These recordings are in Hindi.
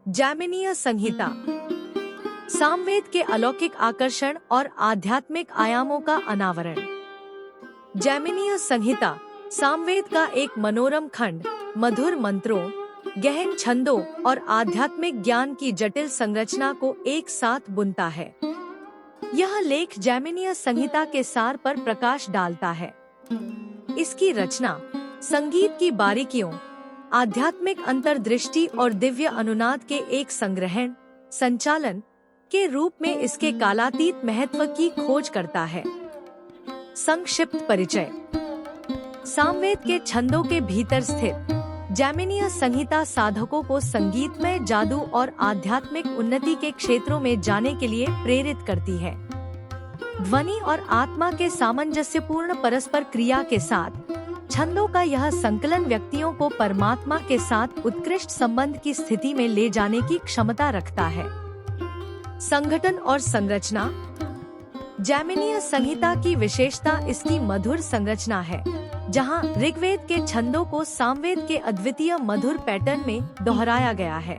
जैमिनीय संहिता सामवेद के अलौकिक आकर्षण और आध्यात्मिक आयामों का अनावरण। जैमिनीय संहिता सामवेद का एक मनोरम खंड मधुर मंत्रों, गहन छंदों और आध्यात्मिक ज्ञान की जटिल संरचना को एक साथ बुनता है। यह लेख जैमिनीय संहिता के सार पर प्रकाश डालता है। इसकी रचना संगीत की बारीकियों, आध्यात्मिक अंतर्दृष्टि और दिव्य अनुनाद के एक संग्रहण संचालन के रूप में इसके कालातीत महत्व की खोज करता है। संक्षिप्त परिचय। सामवेद के छंदों के भीतर स्थित जैमिनीय संहिता साधकों को संगीतमय जादू और आध्यात्मिक उन्नति के क्षेत्रों में जाने के लिए प्रेरित करती है। ध्वनि और आत्मा के सामंजस्यपूर्ण परस्पर क्रिया के साथ छंदों का यह संकलन व्यक्तियों को परमात्मा के साथ उत्कृष्ट संबंध की स्थिति में ले जाने की क्षमता रखता है। संगठन और संरचना। जैमिनीय संहिता की विशेषता इसकी मधुर संरचना है, जहां ऋग्वेद के छंदों को सामवेद के अद्वितीय मधुर पैटर्न में दोहराया गया है।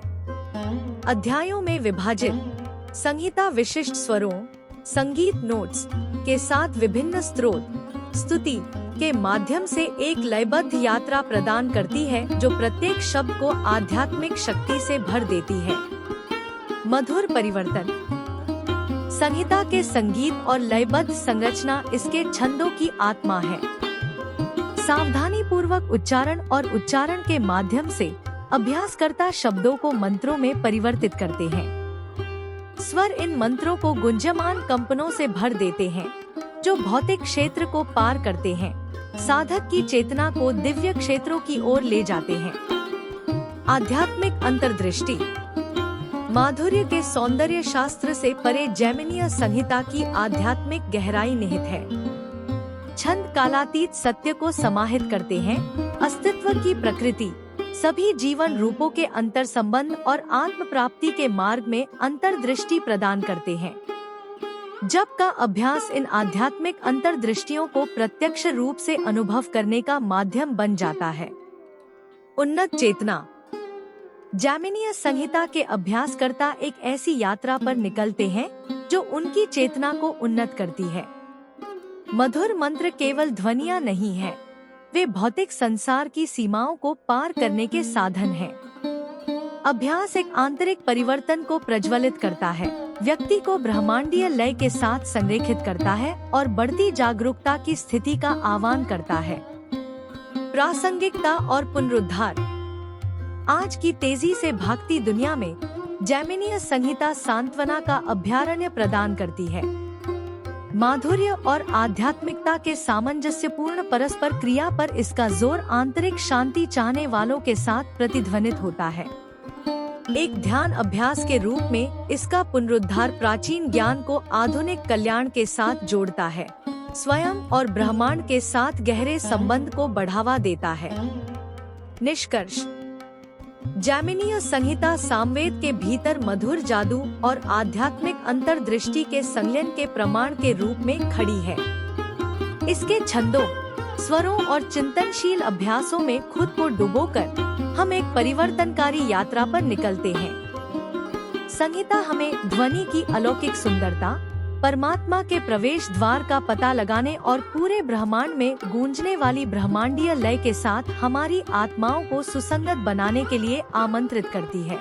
अध्यायों में विभाजित संहिता विशिष्ट स्वरों, संगीत नोट्स के साथ विभिन्न स्त्रोत स्तुति के माध्यम से एक लयबद्ध यात्रा प्रदान करती है, जो प्रत्येक शब्द को आध्यात्मिक शक्ति से भर देती है। मधुर परिवर्तन। संहिता के संगीत और लयबद्ध संरचना इसके छंदों की आत्मा है। सावधानी पूर्वक उच्चारण और उच्चारण के माध्यम से अभ्यासकर्ता शब्दों को मंत्रों में परिवर्तित करते हैं। स्वर इन मंत्रों को गुंजयमान कंपनों से भर देते हैं, जो भौतिक क्षेत्र को पार करते हैं, साधक की चेतना को दिव्य क्षेत्रों की ओर ले जाते हैं। आध्यात्मिक अंतर्दृष्टि। माधुर्य के सौंदर्य शास्त्र से परे जैमिनीय संहिता की आध्यात्मिक गहराई निहित है। छंद कालातीत सत्य को समाहित करते हैं, अस्तित्व की प्रकृति, सभी जीवन रूपों के अंतर संबंध और आत्म प्राप्ति के मार्ग में अंतर्दृष्टि प्रदान करते हैं। जप का अभ्यास इन आध्यात्मिक अंतर्दृष्टियों को प्रत्यक्ष रूप से अनुभव करने का माध्यम बन जाता है। उन्नत चेतना। जैमिनीय संहिता के अभ्यासकर्ता एक ऐसी यात्रा पर निकलते हैं जो उनकी चेतना को उन्नत करती है। मधुर मंत्र केवल ध्वनियाँ नहीं है, वे भौतिक संसार की सीमाओं को पार करने के साधन हैं। अभ्यास एक आंतरिक परिवर्तन को प्रज्वलित करता है, व्यक्ति को ब्रह्मांडीय लय के साथ संरेखित करता है और बढ़ती जागरूकता की स्थिति का आह्वान करता है। प्रासंगिकता और पुनरुद्धार। आज की तेजी से भागती दुनिया में जैमिनीय संहिता सांत्वना का अभयारण्य प्रदान करती है। माधुर्य और आध्यात्मिकता के सामंजस्यपूर्ण परस्पर क्रिया पर इसका जोर आंतरिक शांति चाहने वालों के साथ प्रतिध्वनित होता है। एक ध्यान अभ्यास के रूप में इसका पुनरुद्धार प्राचीन ज्ञान को आधुनिक कल्याण के साथ जोड़ता है, स्वयं और ब्रह्मांड के साथ गहरे संबंध को बढ़ावा देता है। निष्कर्ष। जैमिनीय संहिता सामवेद के भीतर मधुर जादू और आध्यात्मिक अंतर्दृष्टि के संलयन के प्रमाण के रूप में खड़ी है। इसके छंदों, स्वरों और चिंतनशील अभ्यासों में खुद को डुबोकर हम एक परिवर्तनकारी यात्रा पर निकलते हैं। संहिता हमें ध्वनि की अलौकिक सुंदरता, परमात्मा के प्रवेश द्वार का पता लगाने और पूरे ब्रह्मांड में गूंजने वाली ब्रह्मांडीय लय के साथ हमारी आत्माओं को सुसंगत बनाने के लिए आमंत्रित करती है।